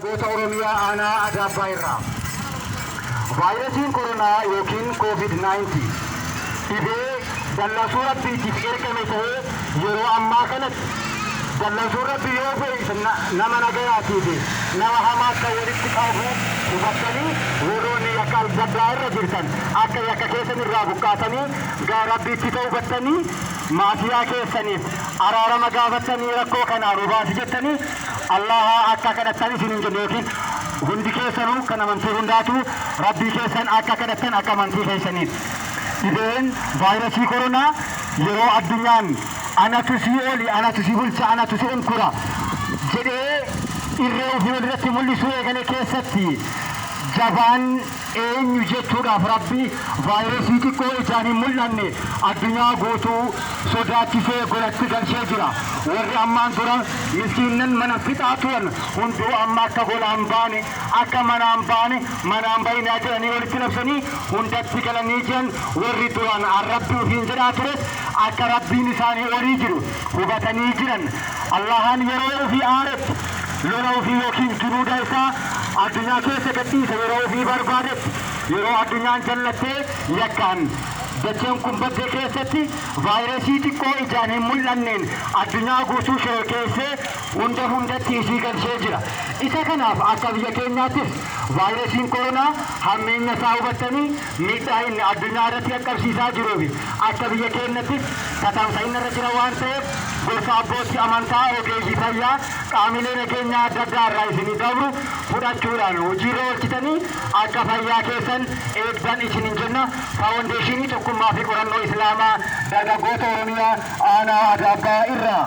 Goota Oromiyaa aanaa Adaabaa irraa vaayirasiin koronaa yookiin COVID-19 dhibee dallansuu rabbiitiif ergame ta'ee yeroo ammaa kanatti dallansuu rabbii yoo beeyse nama nagayaatii fi nama hamaa akka walitti qabu hubattanii warroonni yakka adda irra jirtan akka yakka keessan irraa buqqaatanii gara rabbiitti ta'uu hubattanii maasiyaa keessaniif araarama gaafatanii rakkoo kanaan hubaasi jettanii Allah akka kadhatan isinin jenne yookiin hundi keessanuu kan amantii hundaatu rabbii keessan akka kadhatan akka amantii keessaniif dhibeen vaayirasii koronaa yeroo addunyaan anatu si oli anatu si bulcha anatu si onkura jedhee irree ofii walirratti mul'isuu eegale keessatti jabaan eenyu jechuudhaaf rabbi vaayirasii xiqqoo ijaan hin mul'anne addunyaa guutuu sodaachisee godhatti galchee jira. Warri ammaan dura miskiinnan mana fixaa turan hunduu amma akka golaan baane akka manaan baane manaan bayinaa jedhanii walitti labsanii hundatti galanii jiran warri duraan rabbi ofiin jedhaa tures akka rabbiin isaanii olii jiru hubatanii jiran Allahan yeroo ofii aaretti lola ofii yookiin junuuda isaa addunyaa keessa gadhiisa yeroo ofii barbaadetti yeroo addunyaan jallattee yakkaan dacheen kun baddee keessatti vaayirasii xiqqoo ijaan hin mul'anneen addunyaa guutuu shororkeessee hundatti isii galchee jira. Isa kanaaf akka biyya keenyaattis vaayirasiin koronaa hammeenya isaa hubattanii miidhaa inni addunyaa irratti qaqqabsiisaa jiruufi akka biyya keenyattis tatamsa'ina irra jira waan ta'eef gorsa abbootii amantaa ogeeyyii fayyaa qaamilee nageenyaa adda addaa irraa isinii dabru fudhachuudhaan hojiirra oolchitanii akka fayyaa keessan eegdan isinin jenna. Faawundeeshinii tokkummaa fi qorannoo islaamaa dargaggoota Oromiyaa aanaa Adaabaa irraa